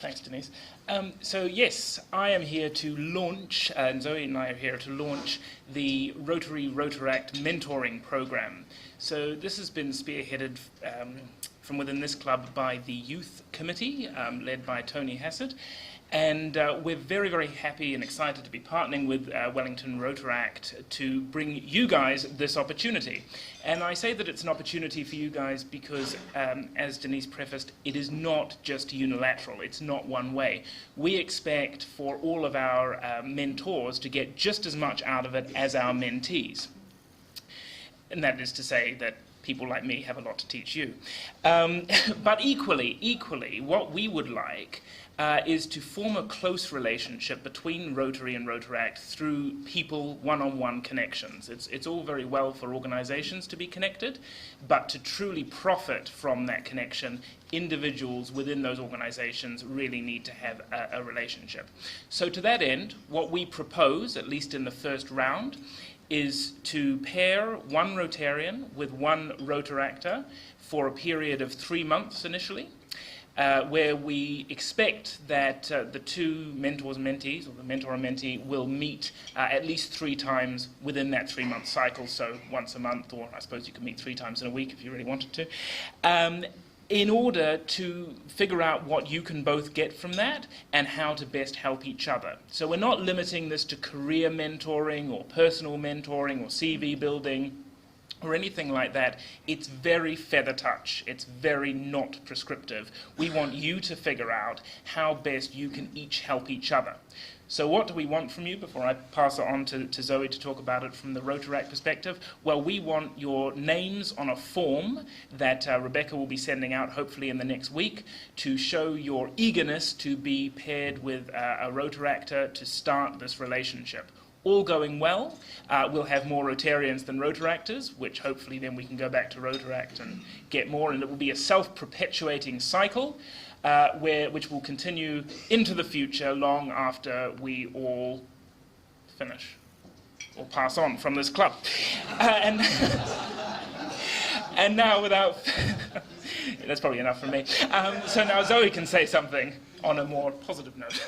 Thanks, Denise. So yes, I am here to launch, and Zoe and I are here to launch the Rotary-Rotaract mentoring program. So this has been spearheaded from within this club by the youth committee, led by Tony Hassett. And we're very, very happy and excited to be partnering with Wellington Rotaract to bring you guys this opportunity. And I say that it's an opportunity for you guys because, as Denise prefaced, it is not just unilateral. It's not one way. We expect for all of our mentors to get just as much out of it as our mentees. And that is to say that people like me have a lot to teach you. But equally, what we would like is to form a close relationship between Rotary and Rotaract through people, one-on-one connections. It's all very well for organizations to be connected, but to truly profit from that connection, individuals within those organizations really need to have a relationship. So to that end, what we propose, at least in the first round, is to pair one Rotarian with one Rotaractor for a period of 3 months initially, where we expect that the two mentors and mentees, or the mentor and mentee, will meet at least 3 times within that 3-month cycle, so once a month, or I suppose you could meet 3 times in a week if you really wanted to, in order to figure out what you can both get from that and how to best help each other. So we're not limiting this to career mentoring or personal mentoring or CV building or anything like that. It's very feather touch. It's very not prescriptive. We want you to figure out how best you can each help each other. So what do we want from you before I pass it on to Zoe to talk about it from the Rotaract perspective? Well, we want your names on a form that Rebecca will be sending out hopefully in the next week to show your eagerness to be paired with a Rotaractor to start this relationship. All going well, we'll have more Rotarians than Rotaractors, which hopefully then we can go back to Rotaract and get more, and it will be a self-perpetuating cycle which will continue into the future long after we all finish or pass on from this club. And now without... that's probably enough from me. So now Zoe can say something on a more positive note.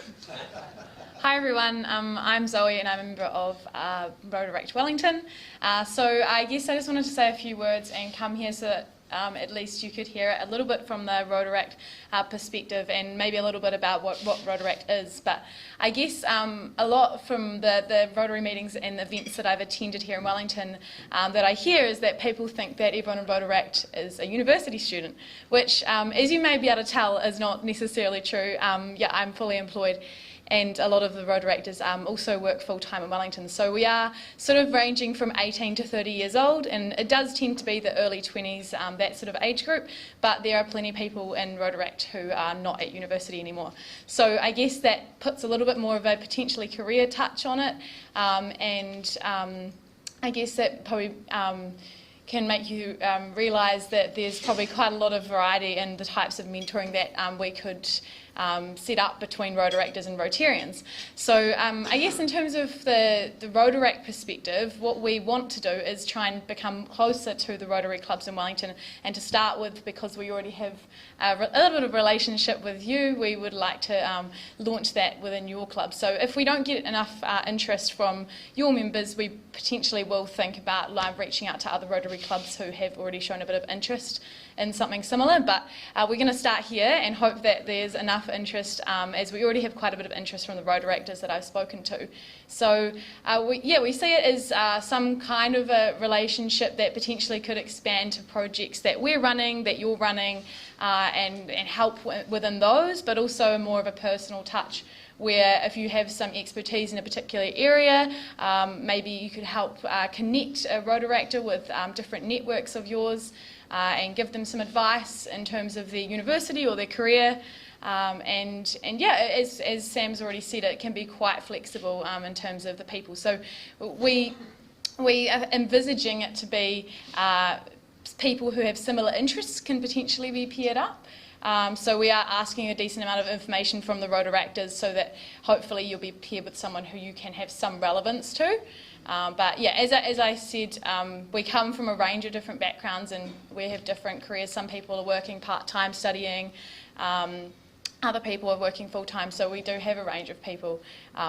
Hi everyone, I'm Zoe and I'm a member of Rotary-Rotaract Wellington. So I guess I just wanted to say a few words and come here so that at least you could hear a little bit from the Rotaract perspective and maybe a little bit about what Rotaract is. But I guess a lot from the Rotary meetings and the events that I've attended here in Wellington that I hear is that people think that everyone in Rotaract is a university student, which as you may be able to tell is not necessarily true. Yeah, I'm fully employed. And a lot of the Rotaractors also work full-time in Wellington. So we are sort of ranging from 18 to 30 years old, and it does tend to be the early 20s, that sort of age group, but there are plenty of people in Rotaract who are not at university anymore. So I guess that puts a little bit more of a potentially career touch on it, and I guess that probably can make you realise that there's probably quite a lot of variety in the types of mentoring that we could set up between Rotaractors and Rotarians. So I guess in terms of the Rotaract perspective, what we want to do is try and become closer to the Rotary clubs in Wellington, and to start with, because we already have a little bit of a relationship with you, we would like to launch that within your club. So if we don't get enough interest from your members, we potentially will think about reaching out to other Rotary clubs who have already shown a bit of interest in something similar, but we're going to start here and hope that there's enough interest, as we already have quite a bit of interest from the Rotaractors that I've spoken to. So we see it as some kind of a relationship that potentially could expand to projects that we're running, that you're running, and help within those, but also more of a personal touch, where if you have some expertise in a particular area, maybe you could help connect a Rotaractor with different networks of yours, and give them some advice in terms of their university or their career. And yeah, as Sam's already said, it can be quite flexible in terms of the people. So we are envisaging it to be people who have similar interests can potentially be paired up. So we are asking a decent amount of information from the Rotaractors so that hopefully you'll be paired with someone who you can have some relevance to. But yeah, as I said, we come from a range of different backgrounds and we have different careers. Some people are working part-time studying, other people are working full-time, so we do have a range of people.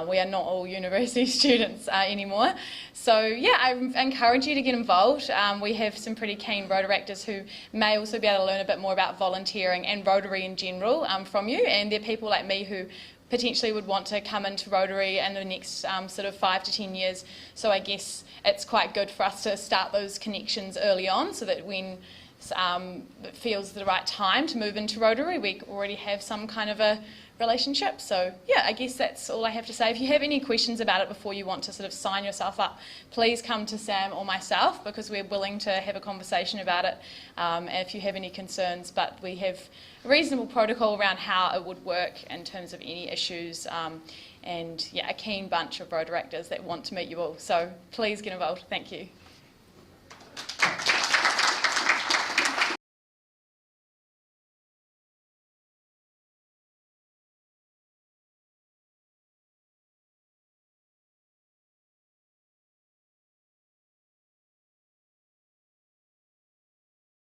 We are not all university students anymore. So yeah, I encourage you to get involved. We have some pretty keen Rotaractors who may also be able to learn a bit more about volunteering and Rotary in general from you, and they're people like me who potentially would want to come into Rotary in the next sort of 5 to 10 years. So I guess it's quite good for us to start those connections early on, so that when it feels the right time to move into Rotary, we already have some kind of a relationship. So yeah, I guess that's all I have to say. If you have any questions about it before you want to sort of sign yourself up, please come to Sam or myself, because we're willing to have a conversation about it if you have any concerns. But we have a reasonable protocol around how it would work in terms of any issues, and yeah, a keen bunch of Rotaractors that want to meet you all. So please get involved. Thank you.